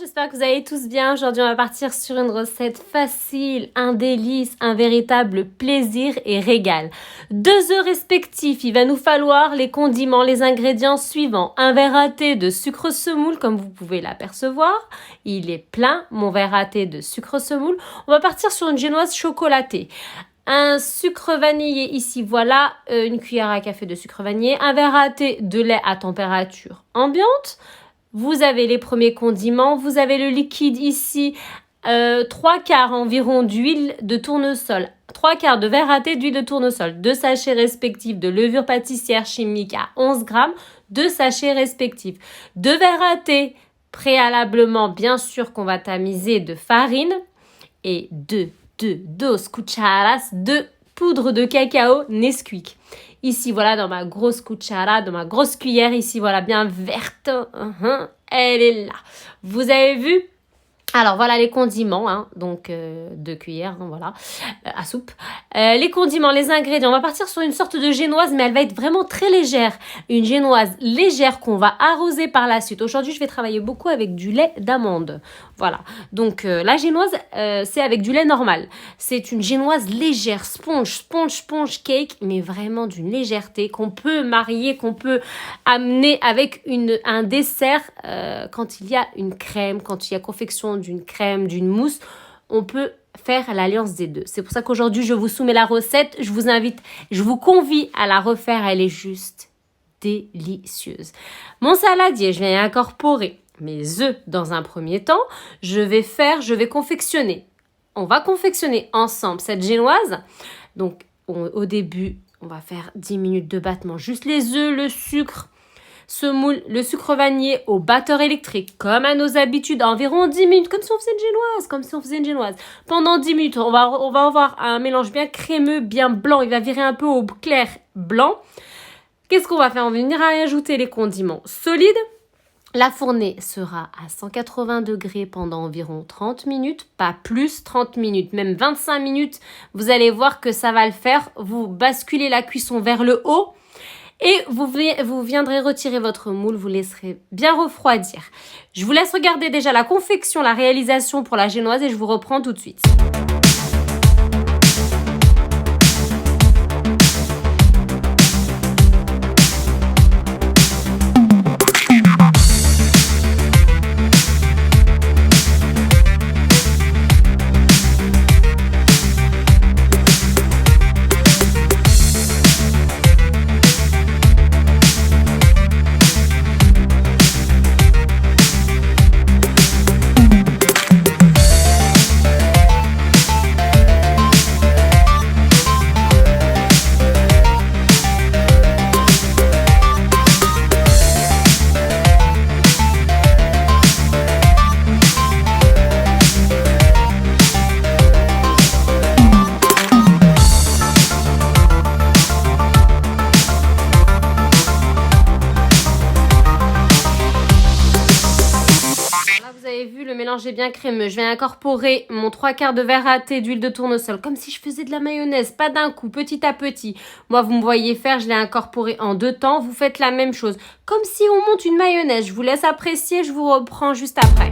j'espère que vous allez tous bien. Aujourd'hui, on va partir sur une recette facile, un délice, un véritable plaisir et régal. 2 œufs respectifs, il va nous falloir les condiments, les ingrédients suivants. Un verre à thé de sucre semoule, comme vous pouvez l'apercevoir. Il est plein, mon verre à thé de sucre semoule. On va partir sur une génoise chocolatée. Un sucre vanillé ici, voilà, une cuillère à café de sucre vanillé. Un verre à thé de lait à température ambiante. Vous avez les premiers condiments, vous avez le liquide ici, 3 quarts environ d'huile de tournesol, 3 quarts de verre à thé d'huile de tournesol, 2 sachets respectifs de levure pâtissière chimique à 11 grammes, 2 sachets respectifs, 2 verres à thé préalablement bien sûr qu'on va tamiser de farine et 2 cucharas de poudre de cacao Nesquik. Ici, voilà, dans ma grosse cuchara, dans ma grosse cuillère, ici, voilà, bien verte. Elle est là. Vous avez vu? Alors, voilà les condiments, hein, donc 2 cuillères, hein, voilà, à soupe. Les condiments, les ingrédients, on va partir sur une sorte de génoise, mais elle va être vraiment très légère. Une génoise légère qu'on va arroser par la suite. Aujourd'hui, je vais travailler beaucoup avec du lait d'amande. Voilà, donc la génoise, c'est avec du lait normal. C'est une génoise légère, sponge cake, mais vraiment d'une légèreté qu'on peut marier, qu'on peut amener avec un dessert quand il y a une crème, quand il y a confection d'une crème, d'une mousse, on peut faire l'alliance des deux. C'est pour ça qu'aujourd'hui, je vous soumets la recette. Je vous convie à la refaire. Elle est juste délicieuse. Mon saladier, je vais incorporer mes œufs dans un premier temps. Je vais confectionner. On va confectionner ensemble cette génoise. Donc, au début, on va faire 10 minutes de battement. Juste les œufs, le sucre, semoule, le sucre vanillé au batteur électrique, comme à nos habitudes, environ 10 minutes, comme si on faisait une génoise. Pendant 10 minutes, on va avoir un mélange bien crémeux, bien blanc. Il va virer un peu au clair blanc. Qu'est-ce qu'on va faire? On va venir ajouter les condiments solides. La fournée sera à 180 degrés pendant environ 30 minutes, pas plus, 30 minutes, même 25 minutes. Vous allez voir que ça va le faire. Vous basculez la cuisson vers le haut. Et vous viendrez retirer votre moule, vous laisserez bien refroidir. Je vous laisse regarder déjà la confection, la réalisation pour la génoise et je vous reprends tout de suite. Le mélange est bien crémeux. Je vais incorporer mon 3 quarts de verre à thé d'huile de tournesol, comme si je faisais de la mayonnaise, pas d'un coup, petit à petit. Moi, vous me voyez faire, je l'ai incorporé en 2 temps. Vous faites la même chose, comme si on monte une mayonnaise. Je vous laisse apprécier, je vous reprends juste après.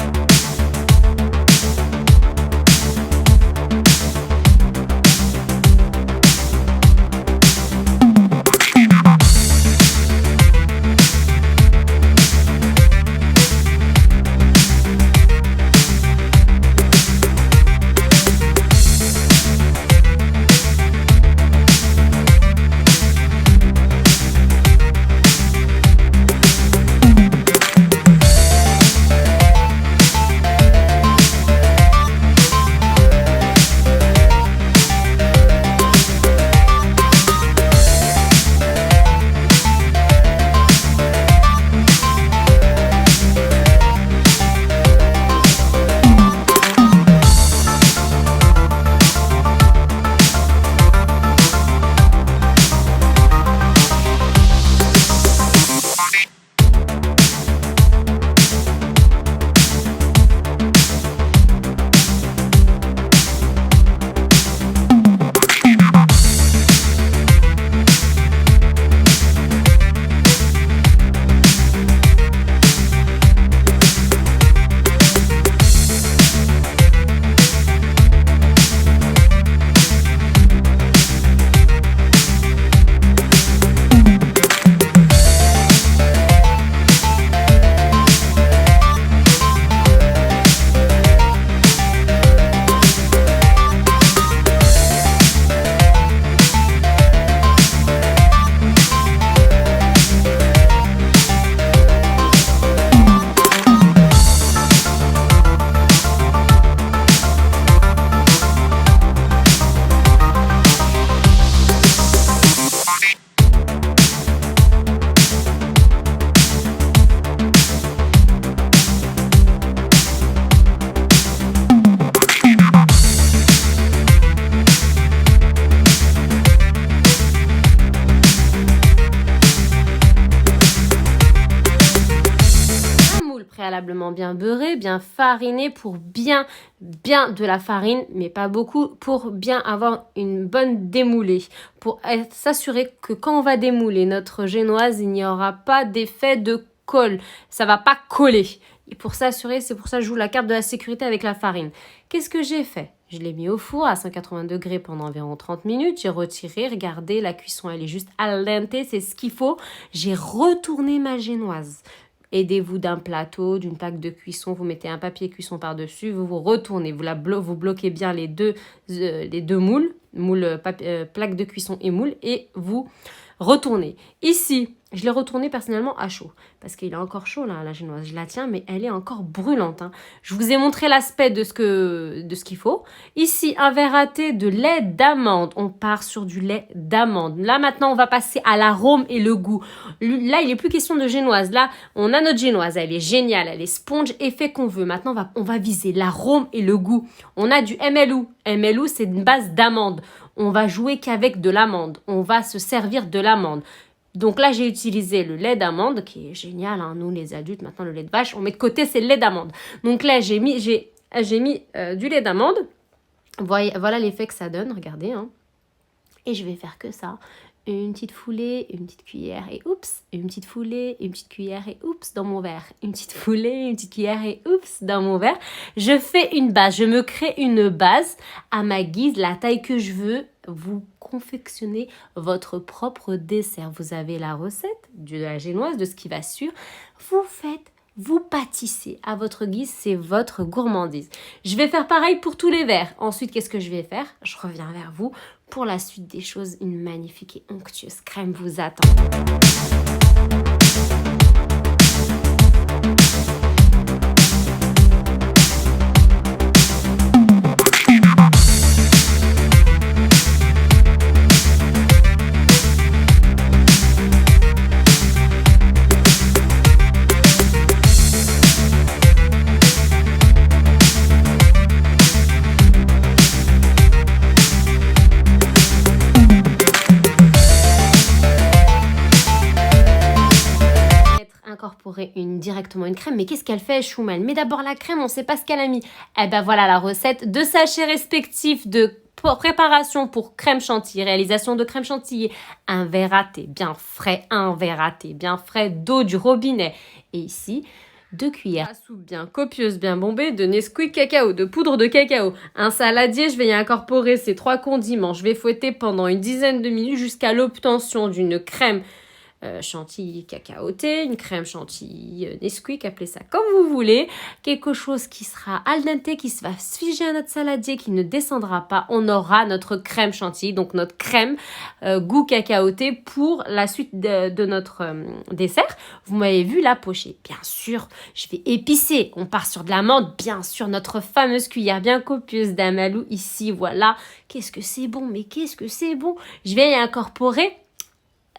préalablement bien beurré, bien fariné pour bien de la farine, mais pas beaucoup, pour bien avoir une bonne démoulée. Pour s'assurer que quand on va démouler notre génoise, il n'y aura pas d'effet de colle. Ça va pas coller. Et pour s'assurer, c'est pour ça que je joue la carte de la sécurité avec la farine. Qu'est-ce que j'ai fait? Je l'ai mis au four à 180 degrés pendant environ 30 minutes. J'ai retiré, regardez, la cuisson, elle est juste al dente, c'est ce qu'il faut. J'ai retourné ma génoise. Aidez-vous d'un plateau, d'une plaque de cuisson, vous mettez un papier cuisson par-dessus, vous retournez, vous bloquez bien les deux moules, plaque de cuisson et moule, et vous retournez. Ici, je l'ai retourné personnellement à chaud, parce qu'il est encore chaud là, la génoise. Je la tiens, mais elle est encore brûlante. Hein. Je vous ai montré l'aspect de ce qu'il faut. Ici, un verre à thé de lait d'amande. On part sur du lait d'amande. Là, maintenant, on va passer à l'arôme et le goût. Là, il n'est plus question de génoise. Là, on a notre génoise. Elle est géniale, elle est sponge, effet qu'on veut. Maintenant, on va viser l'arôme et le goût. On a du MLU. MLU, c'est une base d'amande. On va jouer qu'avec de l'amande. On va se servir de l'amande. Donc là, j'ai utilisé le lait d'amande, qui est génial, hein, nous les adultes, maintenant le lait de vache, on met de côté, c'est le lait d'amande. Donc là, j'ai mis du lait d'amande. Voilà l'effet que ça donne, regardez. Hein. Et je vais faire que ça. Une petite foulée, une petite cuillère et oups, une petite foulée, une petite cuillère et oups dans mon verre. Une petite foulée, une petite cuillère et oups dans mon verre. Je fais une base, je me crée une base à ma guise, la taille que je veux. Vous confectionnez votre propre dessert. Vous avez la recette de la génoise, de ce qui va sur. Vous pâtissez à votre guise, c'est votre gourmandise. Je vais faire pareil pour tous les verres. Ensuite, qu'est-ce que je vais faire? Je reviens vers vous. Pour la suite des choses, une magnifique et onctueuse crème vous attend. Incorporer directement une crème, mais qu'est-ce qu'elle fait, Chouma? Elle met d'abord la crème, on ne sait pas ce qu'elle a mis. Eh ben voilà la recette, 2 sachets respectifs de préparation pour crème chantilly, réalisation de crème chantilly, un verre à thé bien frais, d'eau du robinet, et ici 2 cuillères à soupe bien copieuse, bien bombée de Nesquik cacao, de poudre de cacao, un saladier, je vais y incorporer ces 3 condiments, je vais fouetter pendant une dizaine de minutes jusqu'à l'obtention d'une crème chantilly cacaoté, une crème chantilly Nesquik, appelez ça comme vous voulez, quelque chose qui sera al dente, qui va se figer à notre saladier, qui ne descendra pas, on aura notre crème chantilly, donc notre crème goût cacaoté pour la suite de notre dessert. Vous m'avez vu la pocher, bien sûr, je vais épicer, on part sur de l'amande, bien sûr, notre fameuse cuillère bien copieuse d'amalou ici, voilà, qu'est-ce que c'est bon, mais qu'est-ce que c'est bon, je vais y incorporer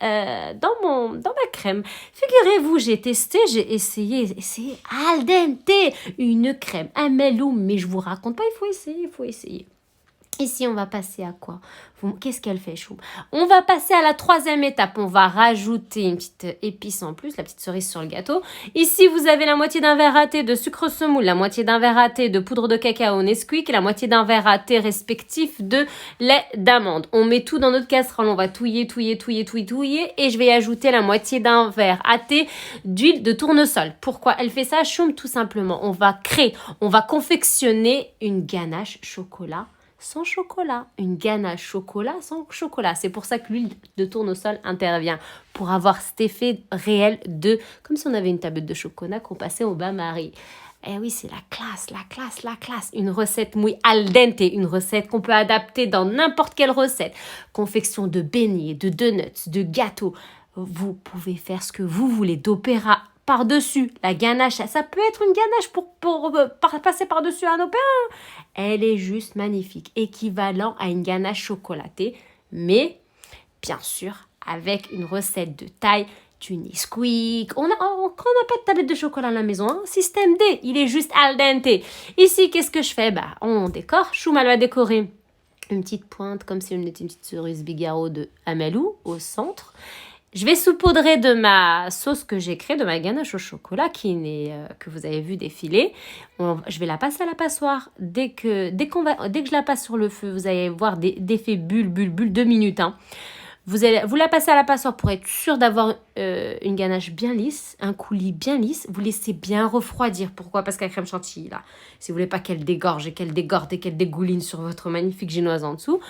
dans ma crème. Figurez-vous, j'ai testé, j'ai essayé al dente, une crème amelou, mais je vous raconte pas, il faut essayer. Ici, on va passer à quoi? Qu'est-ce qu'elle fait, Chou? On va passer à la 3e étape. On va rajouter une petite épice en plus, la petite cerise sur le gâteau. Ici, vous avez la moitié d'un verre à thé de sucre semoule, la moitié d'un verre à thé de poudre de cacao Nesquik et la moitié d'un verre à thé respectif de lait d'amande. On met tout dans notre casserole. On va touiller et je vais y ajouter la moitié d'un verre à thé d'huile de tournesol. Pourquoi elle fait ça, Choum? Tout simplement, on va confectionner une ganache chocolat sans chocolat, une ganache chocolat sans chocolat. C'est pour ça que l'huile de tournesol intervient, pour avoir cet effet réel de, comme si on avait une tablette de chocolat qu'on passait au bain-marie. Eh oui, c'est la classe. Une recette muy al dente, une recette qu'on peut adapter dans n'importe quelle recette. Confection de beignets, de donuts, de gâteaux. Vous pouvez faire ce que vous voulez, d'opéra par-dessus. La ganache, ça peut être une ganache pour passer par-dessus un opéra. Elle est juste magnifique, équivalent à une ganache chocolatée, mais bien sûr avec une recette de taille du Nesquik. Quand on n'a pas de tablette de chocolat à la maison, hein, système D, il est juste al dente. Ici, qu'est-ce que je fais? On décore. Chouma va décorer une petite pointe comme si on était une petite cerise Bigarro de Amalou au centre. Je vais saupoudrer de ma sauce que j'ai créée, de ma ganache au chocolat que vous avez vu défiler. Je vais la passer à la passoire. Dès que je la passe sur le feu, vous allez voir d'effet bulle, 2 minutes. Hein. Vous la passez à la passoire pour être sûr d'avoir une ganache bien lisse, un coulis bien lisse. Vous laissez bien refroidir. Pourquoi? Parce que la crème chantilly, là, si vous voulez pas qu'elle dégorge et qu'elle dégorde et qu'elle dégouline sur votre magnifique génoise en dessous,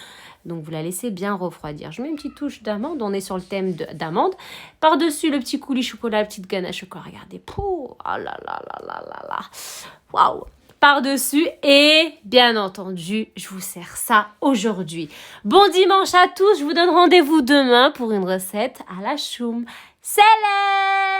donc vous la laissez bien refroidir. Je mets une petite touche d'amande. On est sur le thème d'amande. Par-dessus le petit coulis chocolat, la petite ganache chocolat. Regardez. Pouh, oh là là là là là là. Waouh! Par-dessus et bien entendu, je vous sers ça aujourd'hui. Bon dimanche à tous, je vous donne rendez-vous demain pour une recette à la choum. Salam!